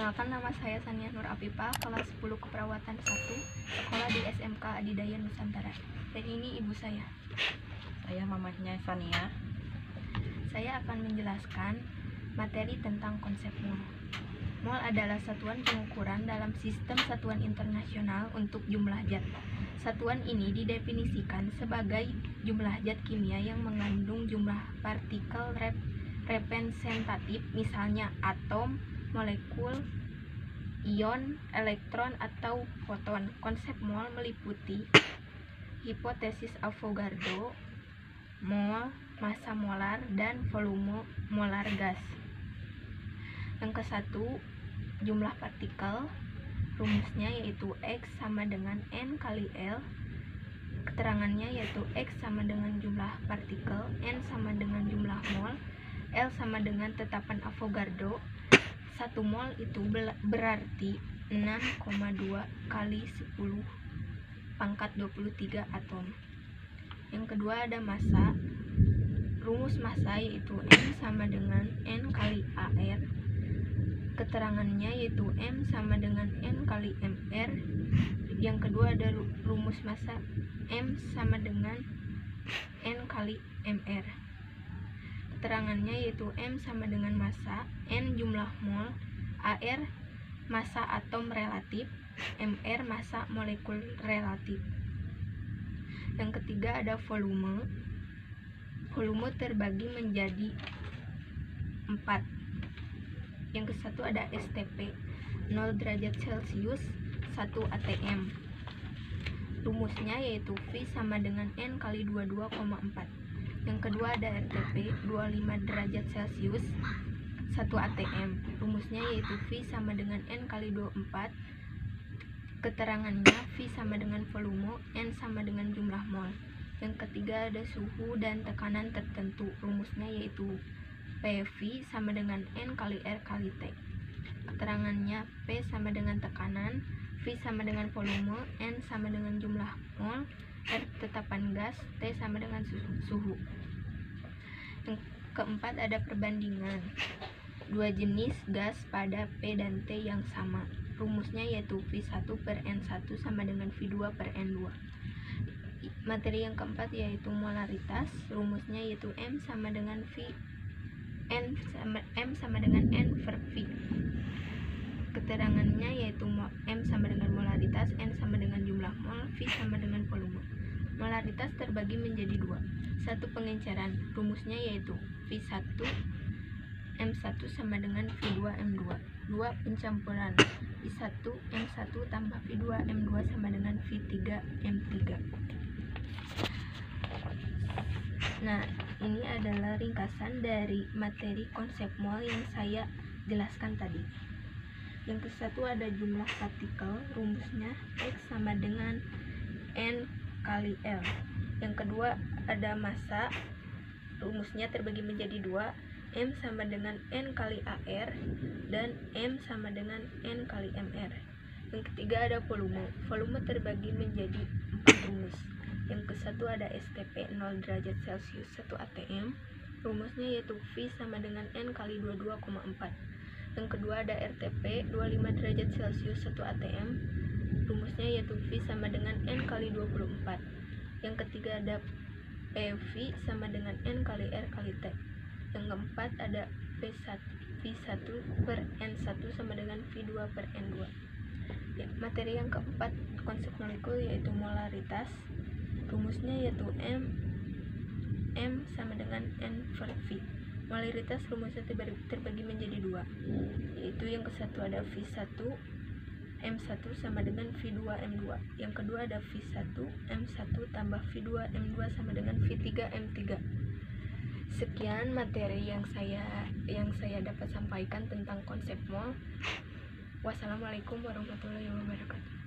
Perkenalkan, nama saya Sania Nur Afifah, kelas 10 Keperawatan 1, sekolah di SMK Adidaya Nusantara. Dan ini ibu saya. Saya mamahnya Sania. Saya akan menjelaskan materi tentang konsep mol. Mol adalah satuan pengukuran dalam sistem satuan internasional untuk jumlah zat. Satuan ini didefinisikan sebagai jumlah zat kimia yang mengandung jumlah partikel representatif, misalnya atom, molekul, ion, elektron, atau foton. Konsep mol meliputi hipotesis Avogadro, mol, massa molar, dan volume molar gas. Yang ke-1, jumlah partikel. Rumusnya yaitu X sama dengan N kali L. Keterangannya yaitu X sama dengan jumlah partikel, N sama dengan jumlah mol, L sama dengan tetapan Avogadro. 1 mol itu berarti 6,2 kali 10 pangkat 23 atom. Yang kedua ada massa. Rumus massa yaitu M sama dengan N kali AR. Keterangannya yaitu M sama dengan N kali MR. Yang kedua ada rumus massa M sama dengan N kali MR. Keterangannya yaitu M sama dengan massa, N jumlah mol, AR massa atom relatif, MR massa molekul relatif. Yang ketiga ada volume. Volume terbagi menjadi 4. Yang ke-1 ada STP, 0 derajat Celcius, 1 atm. Rumusnya yaitu V sama dengan N kali 22,4. Yang kedua ada RTP, 25 derajat Celcius, 1 atm. Rumusnya yaitu V sama dengan N kali 24. Keterangannya V sama dengan volume, N sama dengan jumlah mol. Yang ketiga ada suhu dan tekanan tertentu. Rumusnya yaitu PV sama dengan N kali R kali T. Keterangannya P sama dengan tekanan, V sama dengan volume, N sama dengan jumlah mol, R tetapan gas, T sama dengan suhu. Yang keempat ada perbandingan 2 jenis gas pada P dan T yang sama. Rumusnya yaitu V1 per N1 sama dengan V2 per N2. Materi yang keempat yaitu molaritas. Rumusnya yaitu M sama dengan M sama dengan N per V. Keterangannya yaitu M sama dengan molaritas, N sama dengan jumlah mol, V sama dengan volume. Molaritas terbagi menjadi 2. 1 pengenceran. Rumusnya yaitu V1 M1 sama dengan V2 M2. 2 pencampuran. V1 M1 tambah V2 M2 sama dengan V3 M3. Nah, ini adalah ringkasan dari materi konsep mol yang saya jelaskan tadi. Yang ke-1 ada jumlah partikel. Rumusnya X sama dengan N kali L. Yang kedua ada massa. Rumusnya terbagi menjadi 2. M sama dengan N kali AR dan M sama dengan N kali MR. Yang ketiga ada volume. Volume terbagi menjadi 4 rumus. Yang ke-1 ada STP, 0 derajat Celcius, 1 atm. Rumusnya yaitu V sama dengan N kali 22,4. Yang kedua ada RTP, 25 derajat Celcius, 1 atm. Rumusnya yaitu V sama dengan N kali 24. Yang ketiga ada PV sama dengan N kali R kali T. Yang keempat ada V1 per N1 sama dengan V2 per N2. Ya, materi yang keempat konsep molekul yaitu molaritas. Rumusnya yaitu M sama dengan N per V. Molaritas rumusnya terbagi menjadi 2, yaitu yang ke-1 ada V1 M1 sama dengan V2 M2. Yang kedua ada V1 M1 tambah V2 M2 sama dengan V3 M3. Sekian materi yang saya dapat sampaikan tentang konsep mol. Wassalamualaikum warahmatullahi wabarakatuh.